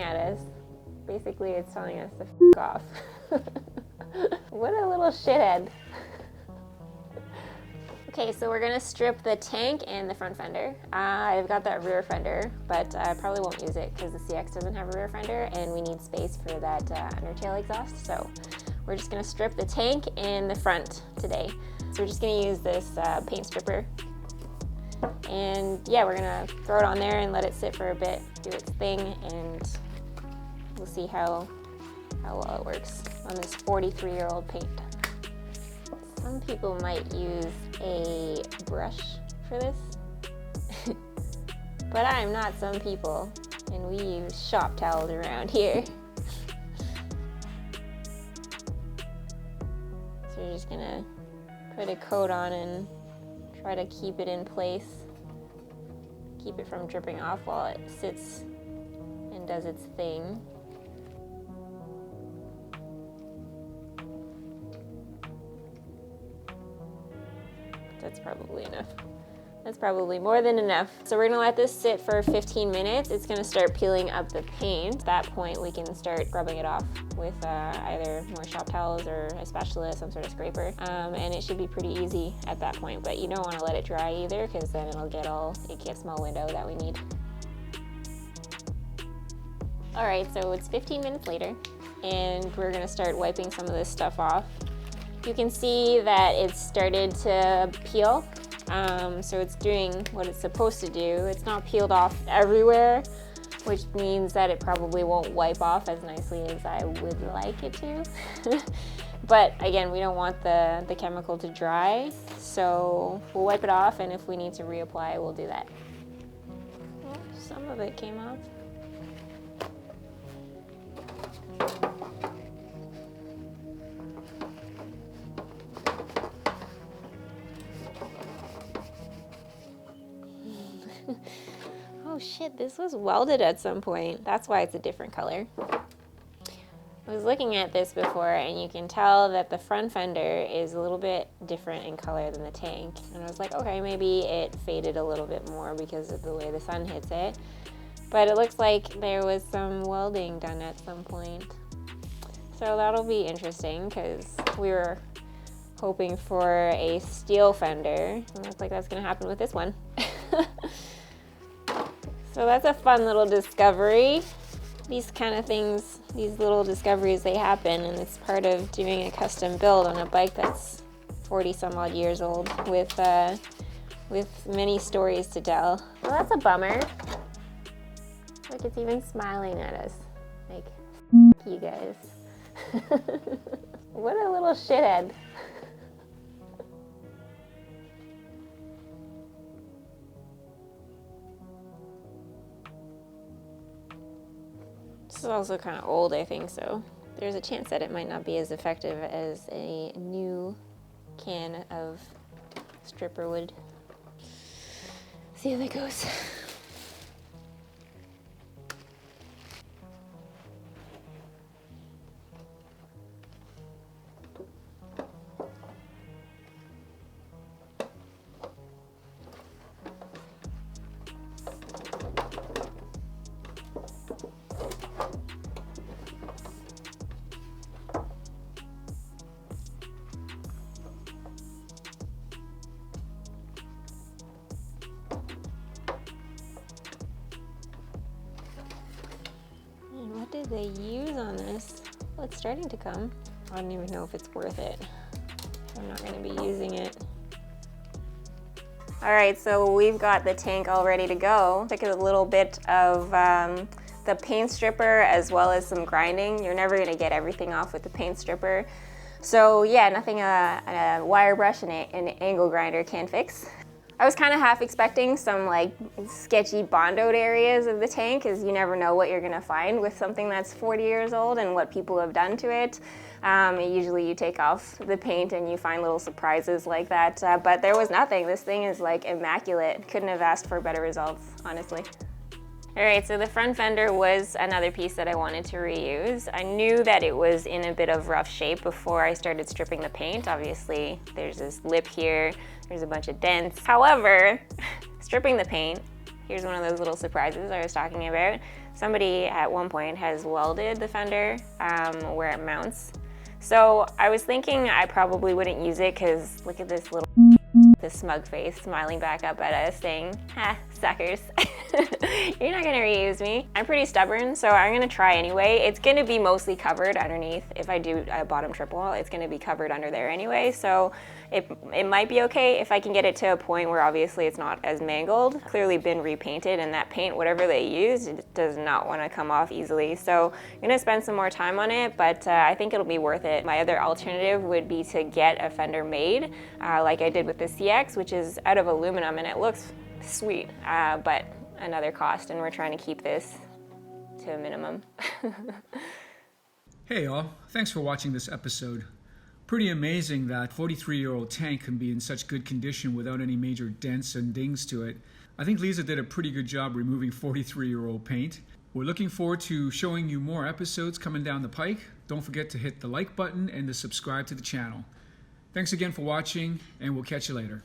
at us. Basically, it's telling us to f off. What a little shithead. Okay, so we're gonna strip the tank and the front fender. I've got that rear fender, but I probably won't use it because the CX doesn't have a rear fender and we need space for that undertail exhaust. So we're just gonna strip the tank and the front today. So we're just gonna use this paint stripper. And yeah, we're gonna throw it on there and let it sit for a bit, do its thing, and we'll see how well it works on this 43-year-old paint. Some people might use a brush for this, but I'm not some people, and we use shop towels around here. So we're just gonna put a coat on and try to keep it in place, keep it from dripping off while it sits and does its thing. That's probably enough. That's probably more than enough. So we're gonna let this sit for 15 minutes. It's gonna start peeling up the paint. At that point, we can start scrubbing it off with either more shop towels or a spatula, some sort of scraper. And it should be pretty easy at that point, but you don't wanna let it dry either because then it gets small window that we need. All right, so it's 15 minutes later and we're gonna start wiping some of this stuff off. You can see that it's started to peel, so it's doing what it's supposed to do. It's not peeled off everywhere, which means that it probably won't wipe off as nicely as I would like it to. But again, we don't want the chemical to dry, so we'll wipe it off, and if we need to reapply, we'll do that. Well, some of it came off. Oh shit, this was welded at some point. That's why it's a different color. I was looking at this before and you can tell that the front fender is a little bit different in color than the tank. And I was like, okay, maybe it faded a little bit more because of the way the sun hits it. But it looks like there was some welding done at some point. So that'll be interesting because we were hoping for a steel fender. And looks like that's gonna happen with this one. So that's a fun little discovery. These kind of things, these little discoveries, they happen, and it's part of doing a custom build on a bike that's 40 some odd years old with many stories to tell. Well, that's a bummer. Look, it's even smiling at us. Like, f you guys. What a little shithead. This is also kind of old, I think, so there's a chance that it might not be as effective as a new can of stripper wood. See how that goes. What did they use on this? Well, it's starting to come. I don't even know if it's worth it. I'm not gonna be using it. All right, so we've got the tank all ready to go. Took a little bit of the paint stripper as well as some grinding. You're never gonna get everything off with the paint stripper. So yeah, nothing a wire brush and an angle grinder can fix. I was kind of half expecting some like sketchy bondoed areas of the tank, because you never know what you're gonna find with something that's 40 years old and what people have done to it. Usually you take off the paint and you find little surprises like that, but there was nothing. This thing is like immaculate. Couldn't have asked for better results, honestly. All right, so the front fender was another piece that I wanted to reuse. I knew that it was in a bit of rough shape before I started stripping the paint. Obviously, there's this lip here, there's a bunch of dents. However, stripping the paint, Here's one of those little surprises I was talking about. Somebody at one point has welded the fender where it mounts. So I was thinking I probably wouldn't use it because look at this little this smug face smiling back up at us saying, ha, suckers. You're not gonna reuse me. I'm pretty stubborn, so I'm gonna try anyway. It's gonna be mostly covered underneath. If I do a bottom trip wall, it's gonna be covered under there anyway, so it might be okay if I can get it to a point where obviously it's not as mangled. Clearly been repainted, and that paint, whatever they used, it does not wanna come off easily. So I'm gonna spend some more time on it, but I think it'll be worth it. My other alternative would be to get a fender made, like I did with the CX, which is out of aluminum, and it looks sweet, but another cost, and we're trying to keep this to a minimum. Hey all, thanks for watching this episode. Pretty amazing that 43-year-old tank can be in such good condition without any major dents and dings to it. I think Liza did a pretty good job removing 43-year-old paint. We're looking forward to showing you more episodes coming down the pike. Don't forget to hit the like button and to subscribe to the channel. Thanks again for watching, and we'll catch you later.